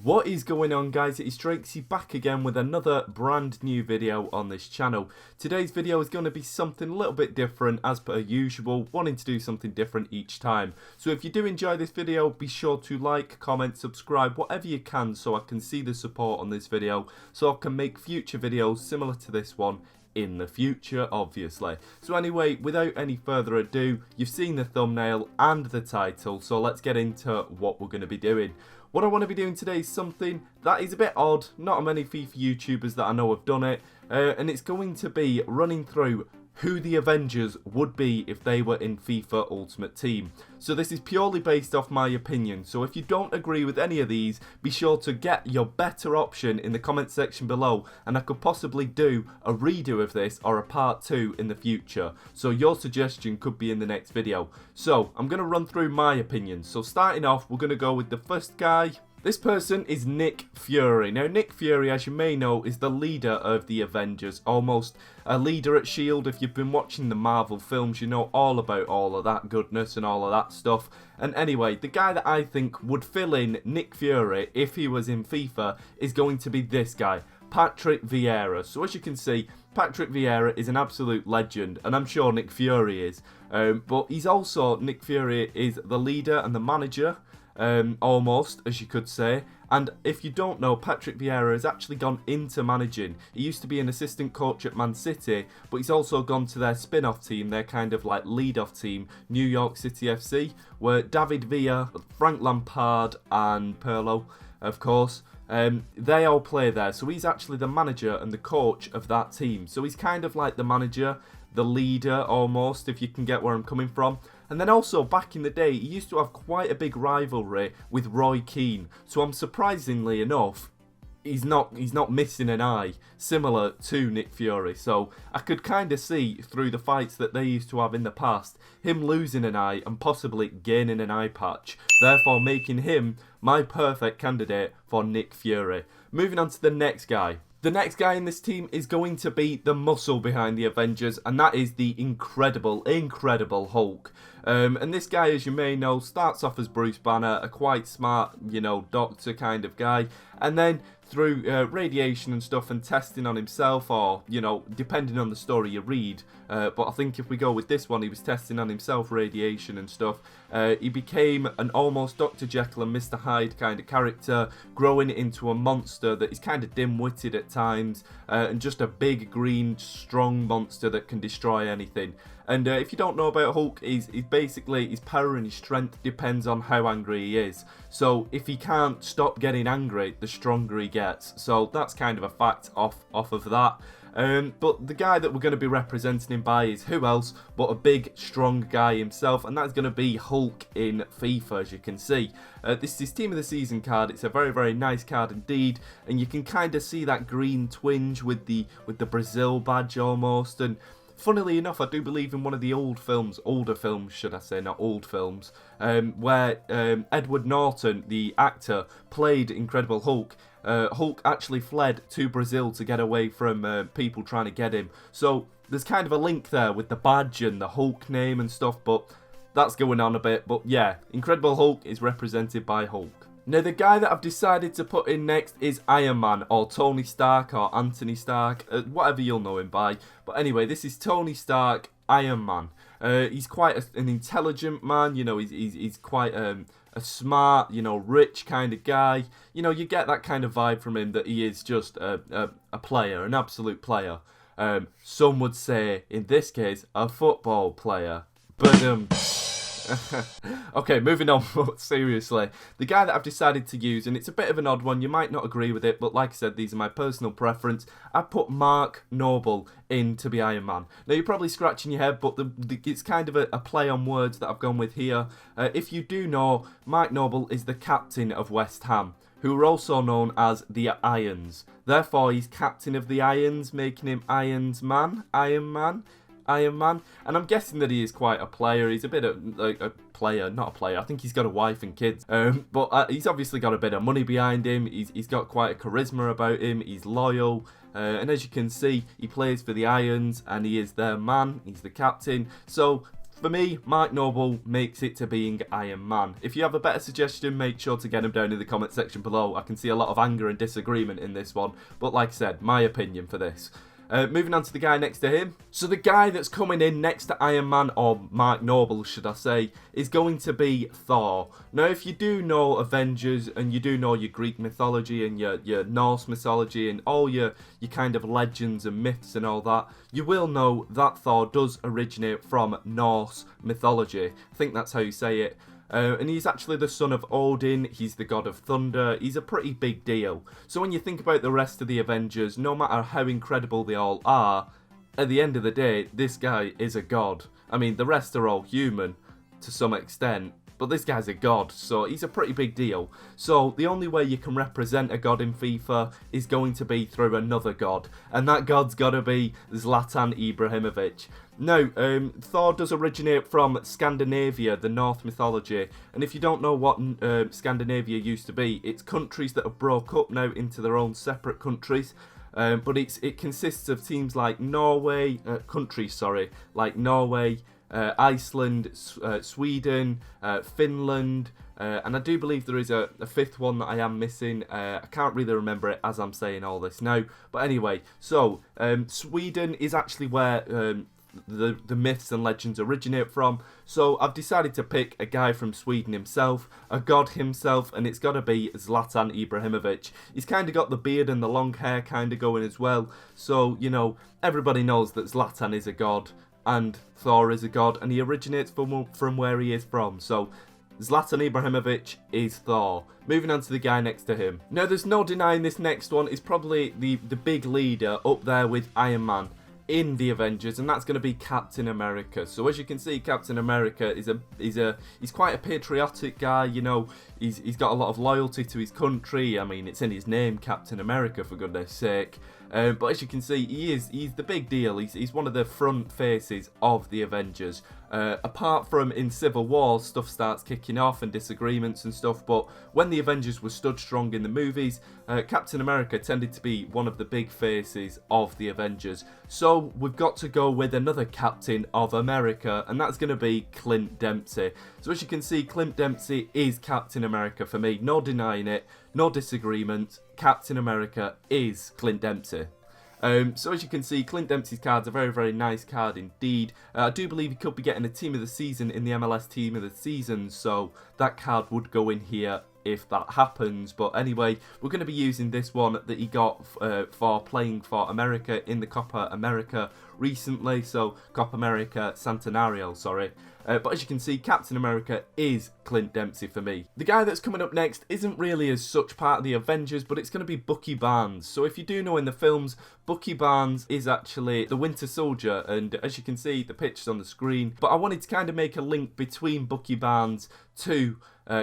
What is going on, guys? It is Drakesy back again with another brand new video on this channel. Today's video is going to be something a little bit different as per usual, wanting to do something different each time. So if you do enjoy this video, be sure to like, comment, subscribe, whatever you can so I can see the support on this video so I can make future videos similar to this one in the future, obviously. So anyway, without any further ado, you've seen the thumbnail and the title, so let's get into what we're going to be doing. What I want to be doing today is something that is a bit odd. Not many FIFA YouTubers that I know have done it, and it's going to be running through who the Avengers would be if they were in FIFA Ultimate Team. So this is purely based off my opinion, so if you don't agree with any of these, be sure to get your better option in the comment section below, and I could possibly do a redo of this or a part 2 in the future. So your suggestion could be in the next video. So I'm going to run through my opinions. So starting off, we're going to go with the first guy. This person is Nick Fury. Now, Nick Fury, as you may know, is the leader of the Avengers, almost a leader at S.H.I.E.L.D. If you've been watching the Marvel films, you know all about all of that goodness and all of that stuff. And anyway, the guy that I think would fill in Nick Fury if he was in FIFA is going to be this guy, Patrick Vieira. So as you can see, Patrick Vieira is an absolute legend, and I'm sure Nick Fury is. But he's also, Nick Fury is the leader and the manager, almost, as you could say. And if you don't know, Patrick Vieira has actually gone into managing. He used to be an assistant coach at Man City, but he's also gone to their spin-off team, their kind of like lead-off team, New York City FC, where David Villa, Frank Lampard and Pirlo, of course, they all play there. So he's actually the manager and the coach of that team. So he's kind of like the manager, the leader almost, if you can get where I'm coming from. And then also, back in the day, he used to have quite a big rivalry with Roy Keane. So I'm surprisingly enough, he's not missing an eye, similar to Nick Fury. So I could kind of see through the fights that they used to have in the past, him losing an eye and possibly gaining an eye patch, therefore making him my perfect candidate for Nick Fury. Moving on to the next guy. The next guy in this team is going to be the muscle behind the Avengers, and that is the incredible Hulk. And this guy, as you may know, starts off as Bruce Banner, a quite smart, you know, doctor kind of guy, and then through radiation and stuff and testing on himself, or, you know, depending on the story you read, but I think if we go with this one, he was testing on himself, radiation and stuff, he became an almost Dr. Jekyll and Mr. Hyde kind of character, growing into a monster that is kind of dim-witted at times, and just a big, green, strong monster that can destroy anything. And if you don't know about Hulk, he's basically, his power and his strength depends on how angry he is. So if he can't stop getting angry, the stronger he gets. So that's kind of a fact off of that. But the guy that we're going to be representing him by is who else but a big, strong guy himself, and that's going to be Hulk in FIFA, as you can see. This is his Team of the Season card. It's a very, very nice card indeed, and you can kind of see that green twinge with the Brazil badge almost. And funnily enough, I do believe in one of the older films, should I say, not old films, where Edward Norton, the actor, played Incredible Hulk. Hulk actually fled to Brazil to get away from people trying to get him. So there's kind of a link there with the badge and the Hulk name and stuff, but that's going on a bit. But yeah, Incredible Hulk is represented by Hulk. Now, the guy that I've decided to put in next is Iron Man, or Tony Stark, or Anthony Stark, whatever you'll know him by. But anyway, this is Tony Stark, Iron Man. He's quite an intelligent man, you know, he's quite a smart, you know, rich kind of guy. You know, you get that kind of vibe from him that he is just a player, an absolute player. Some would say, in this case, a football player. But okay, moving on, but seriously, the guy that I've decided to use, and it's a bit of an odd one, you might not agree with it, but like I said, these are my personal preference. I put Mark Noble in to be Iron Man. Now, you're probably scratching your head, but it's kind of a play on words that I've gone with here. If you do know, Mark Noble is the captain of West Ham, who are also known as the Irons. Therefore, he's captain of the Irons, making him Iron Man. And I'm guessing that he is quite a player. He's a bit of like a player, not a player. I think he's got a wife and kids. But he's obviously got a bit of money behind him. He's got quite a charisma about him. He's loyal. And as you can see, he plays for the Irons and he is their man. He's the captain. So For me, Mike Noble makes it to being Iron Man. If you have a better suggestion, make sure to get them down in the comment section below. I can see a lot of anger and disagreement in this one, but like I said, my opinion for this. Moving on to the guy next to him. So the guy that's coming in next to Iron Man, or Mike Noble should I say, is going to be Thor. Now if you do know Avengers and you do know your Greek mythology and your Norse mythology and all your kind of legends and myths and all that, you will know that Thor does originate from Norse mythology. I think that's how you say it. And he's actually the son of Odin, he's the god of thunder, he's a pretty big deal. So when you think about the rest of the Avengers, no matter how incredible they all are, at the end of the day, this guy is a god. I mean, the rest are all human, to some extent, but this guy's a god, so he's a pretty big deal. So the only way you can represent a god in FIFA is going to be through another god, and that god's gotta be Zlatan Ibrahimovic. Now, Thor does originate from Scandinavia, the Norse mythology, and if you don't know what Scandinavia used to be, it's countries that have broke up now into their own separate countries. But it consists of teams like Norway, like Norway, Iceland, Sweden, Finland, and I do believe there is a fifth one that I am missing. I can't really remember it as I'm saying all this now. But anyway, so Sweden is actually where the myths and legends originate from. So I've decided to pick a guy from Sweden himself, a god himself, and it's got to be Zlatan Ibrahimovic. He's kind of got the beard and the long hair kind of going as well. So, you know, everybody knows that Zlatan is a god and Thor is a god, and he originates from where he is from. So Zlatan Ibrahimovic is Thor. Moving on to the guy next to him. Now there's no denying this next one is probably the big leader up there with Iron Man in the Avengers, and that's going to be Captain America. So as you can see, Captain America he's quite a patriotic guy. You know, he's got a lot of loyalty to his country. I mean, it's in his name, Captain America, for goodness sake. But as you can see, he's the big deal. He's one of the front faces of the Avengers. Apart from in Civil War, stuff starts kicking off and disagreements and stuff, but when the Avengers were stood strong in the movies, Captain America tended to be one of the big faces of the Avengers. So we've got to go with another Captain of America, and that's going to be Clint Dempsey. So as you can see, Clint Dempsey is Captain America for me. No denying it, no disagreement. Captain America is Clint Dempsey. So as you can see, Clint Dempsey's card's a very, very nice card indeed. I do believe he could be getting a Team of the Season in the MLS Team of the Season, so that card would go in here if that happens. But anyway, we're going to be using this one that he got for playing for America in the Copa America recently, so Copa America Centenario, sorry. But as you can see, Captain America is Clint Dempsey for me. The guy that's coming up next isn't really as such part of the Avengers, but it's going to be Bucky Barnes. So if you do know in the films, Bucky Barnes is actually the Winter Soldier, and as you can see, the picture's on the screen. But I wanted to kind of make a link between Bucky Barnes to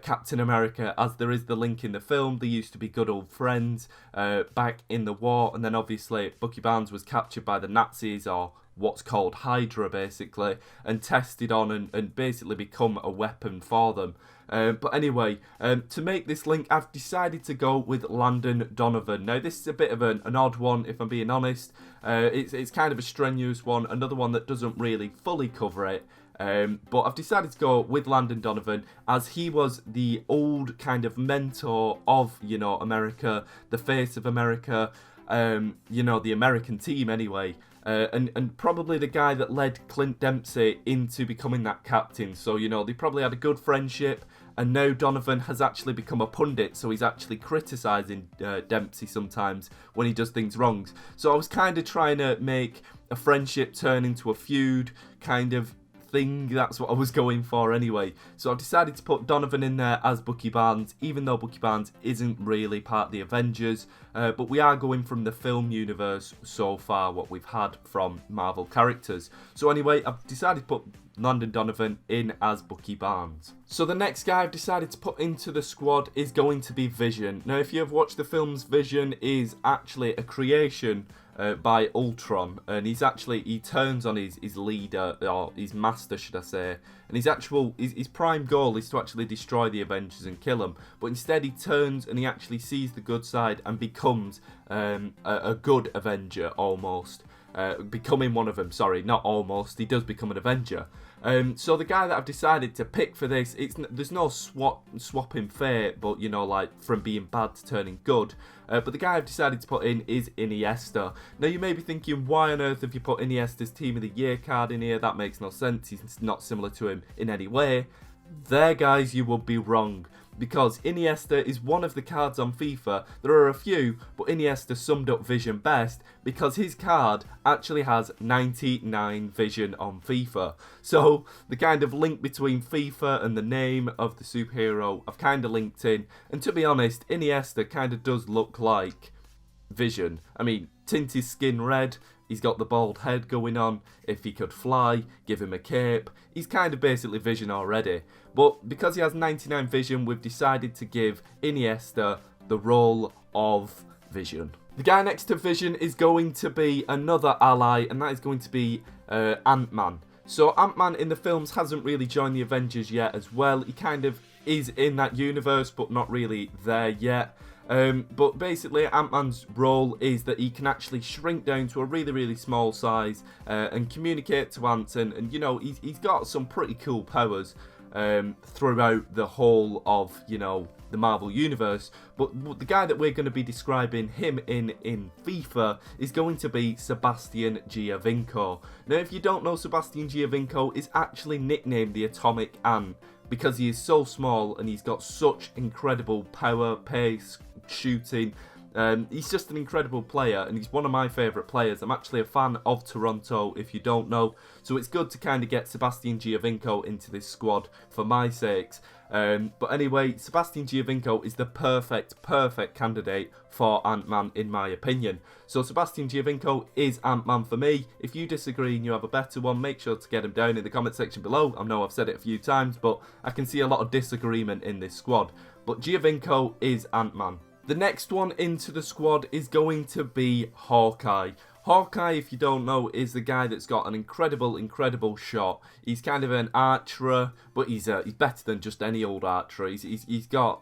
Captain America, as there is the link in the film. They used to be good old friends back in the war, and then obviously Bucky Barnes was captured by the Nazis, or what's called Hydra basically, and tested on and basically become a weapon for them. But anyway, to make this link, I've decided to go with Landon Donovan. Now this is a bit of an odd one, if I'm being honest. It's kind of a strenuous one, another one that doesn't really fully cover it. But I've decided to go with Landon Donovan, as he was the old kind of mentor of, you know, America, the face of America, you know, the American team anyway. And probably the guy that led Clint Dempsey into becoming that captain. So, you know, they probably had a good friendship, and now Donovan has actually become a pundit, so he's actually criticising Dempsey sometimes when he does things wrong. So I was kind of trying to make a friendship turn into a feud kind of thing. That's what I was going for anyway. So I've decided to put Donovan in there as Bucky Barnes, even though Bucky Barnes isn't really part of the Avengers. But we are going from the film universe so far, what we've had from Marvel characters. So anyway, I've decided to put Landon Donovan in as Bucky Barnes. So the next guy I've decided to put into the squad is going to be Vision. Now if you have watched the films, Vision is actually a creation by Ultron, and he turns on his leader, or his master should I say, and his prime goal is to actually destroy the Avengers and kill them, but instead he turns and he actually sees the good side and becomes a good Avenger almost. becoming one of them. Sorry, not almost. He does become an Avenger. So the guy that I've decided to pick for this, there's no swapping fate, but you know, like from being bad to turning good. But the guy I've decided to put in is Iniesta. Now you may be thinking, why on earth have you put Iniesta's Team of the Year card in here? That makes no sense. He's not similar to him in any way. There, guys, you would be wrong. Because Iniesta is one of the cards on FIFA. There are a few, but Iniesta summed up vision best because his card actually has 99 vision on FIFA. So the kind of link between FIFA and the name of the superhero I've kind of linked in. And to be honest, Iniesta kind of does look like Vision. I mean, tint his skin red. He's got the bald head going on. If he could fly, give him a cape. He's kind of basically Vision already. But because he has 99 vision, we've decided to give Iniesta the role of Vision. The guy next to Vision is going to be another ally, and that is going to be AntMan. So AntMan in the films hasn't really joined the Avengers yet as well. He kind of is in that universe, but not really there yet. But basically AntMan's role is that he can actually shrink down to a really small size and communicate to Ant, and you know, he's got some pretty cool powers throughout the whole of, you know, the Marvel universe. But the guy that we're going to be describing him in FIFA is going to be Sebastian Giovinco. Now if you don't know, Sebastian Giovinco is actually nicknamed the Atomic Ant because he is so small and he's got such incredible power, pace, shooting. He's just an incredible player, and he's one of my favourite players. I'm actually a fan of Toronto, if you don't know, so it's good to kind of get Sebastian Giovinco into this squad for my sakes. But anyway, Sebastian Giovinco is the perfect candidate for AntMan in my opinion. So Sebastian Giovinco is AntMan for me. If you disagree and you have a better one, make sure to get him down in the comment section below. I know I've said it a few times, but I can see a lot of disagreement in this squad. But Giovinco is AntMan. The next one into the squad is going to be Hawkeye. Hawkeye, if you don't know, is the guy that's got an incredible shot. He's kind of an archer, but he's better than just any old archer. He's got,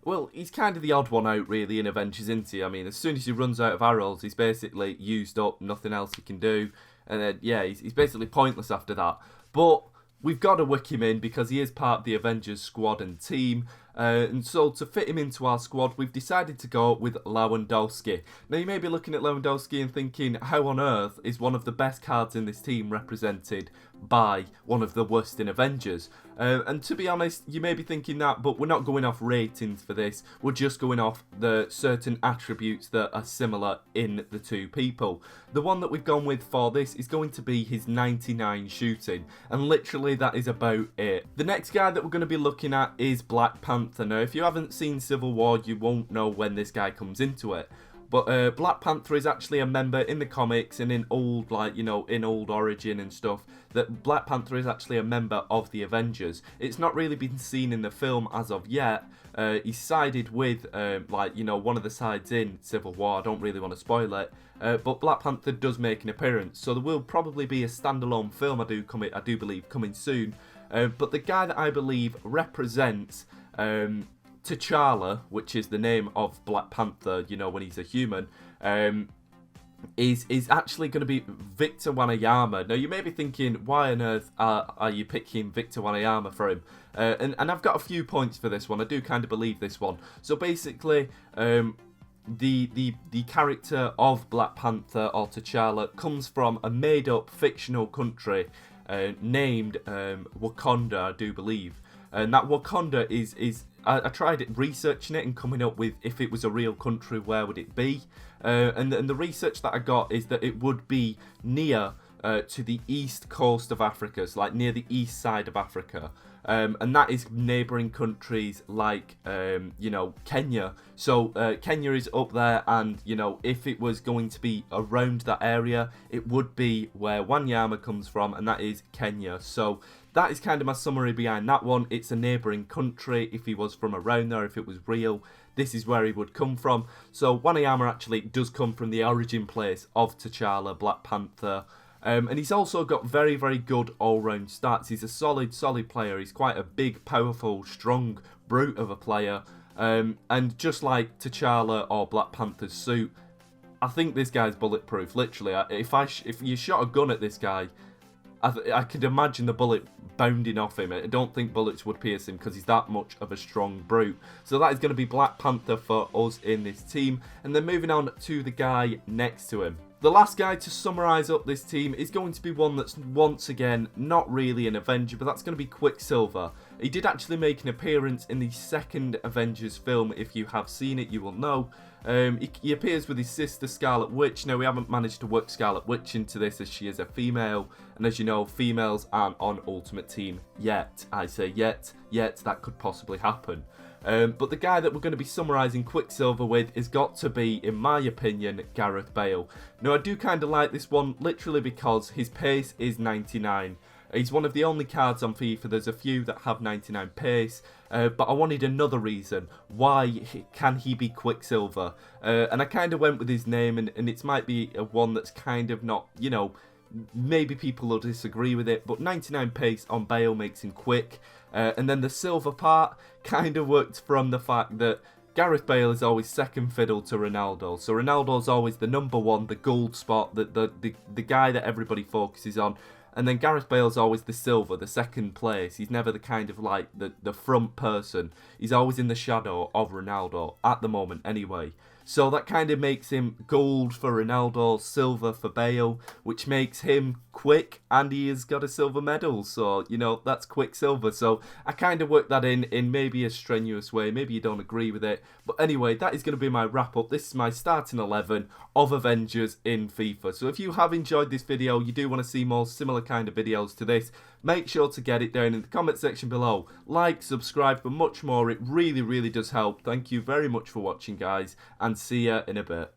well, he's kind of the odd one out really in Avengers, isn't he? I mean, as soon as he runs out of arrows, he's basically used up, nothing else he can do. And then, yeah, he's basically pointless after that. But we've got to wick him in because he is part of the Avengers squad and team. And so to fit him into our squad, we've decided to go with Lewandowski. Now you may be looking at Lewandowski and thinking, how on earth is one of the best cards in this team represented by one of the worst in Avengers? And to be honest, you may be thinking that, but we're not going off ratings for this. We're just going off the certain attributes that are similar in the two people. The one that we've gone with for this is going to be his 99 shooting, and literally that is about it. The next guy that we're going to be looking at is Black Panther. Now, if you haven't seen Civil War, you won't know when this guy comes into it. But Black Panther is actually a member in the comics and in old, like, you know, in old Origin and stuff, that Black Panther is actually a member of the Avengers. It's not really been seen in the film as of yet. He's sided with, like, you know, one of the sides in Civil War. I don't really want to spoil it. But Black Panther does make an appearance. So there will probably be a standalone film, I do believe, coming soon. But the guy that I believe represents T'Challa, which is the name of Black Panther, you know, when he's a human, is actually going to be Victor Wanyama. Now, you may be thinking, why on earth are you picking Victor Wanyama for him? And I've got a few points for this one. I do kind of believe this one. So basically, the character of Black Panther, or T'Challa, comes from a made-up fictional country named Wakanda, I do believe. And that Wakanda is I tried researching it and coming up with, if it was a real country, where would it be? And the research that I got is that it would be near to the east coast of Africa, so like near the east side of Africa. And that is neighbouring countries like, you know, Kenya. So Kenya is up there, and, you know, if it was going to be around that area, it would be where Wanyama comes from, and that is Kenya. So that is kind of my summary behind that one. It's a neighbouring country. If he was from around there, if it was real, this is where he would come from. So Wanyama actually does come from the origin place of T'Challa, Black Panther. And he's also got very good all-round stats. He's a solid player. He's quite a big, powerful, strong brute of a player. And just like T'Challa or Black Panther's suit, I think this guy's bulletproof. Literally, if you shot a gun at this guy, I could imagine the bullet bounding off him. I don't think bullets would pierce him because he's that much of a strong brute. So that is going to be Black Panther for us in this team. And then moving on to the guy next to him. The last guy to summarise up this team is going to be one that's once again not really an Avenger, but that's going to be Quicksilver. He did actually make an appearance in the second Avengers film. If you have seen it, you will know. He appears with his sister Scarlet Witch. Now, we haven't managed to work Scarlet Witch into this as she is a female. And as you know, females aren't on Ultimate Team yet. I say yet, that could possibly happen. But the guy that we're going to be summarising Quicksilver with has got to be, in my opinion, Gareth Bale. Now, I do kind of like this one, literally because his pace is 99. He's one of the only cards on FIFA. There's a few that have 99 pace, but I wanted another reason. Why can he be Quicksilver? And I kind of went with his name, and it might be one that's kind of not, you know, maybe people will disagree with it, but 99 pace on Bale makes him quick. And then the silver part kind of worked from the fact that Gareth Bale is always second fiddle to Ronaldo. So Ronaldo's always the number one, the gold spot, the guy that everybody focuses on. And then Gareth Bale's always the silver, the second place. He's never the kind of like the front person. He's always in the shadow of Ronaldo, at the moment anyway. So that kind of makes him gold for Ronaldo, silver for Bale, which makes him quick, and he has got a silver medal. So, you know, that's Quicksilver. So I kind of worked that in maybe a strenuous way. Maybe you don't agree with it. But anyway, that is going to be my wrap-up. This is my starting 11 of Avengers in FIFA. So if you have enjoyed this video, you do want to see more similar kind of videos to this, make sure to get it down in the comment section below. Like, subscribe for much more. It really, really does help. Thank you very much for watching, guys, and see ya in a bit.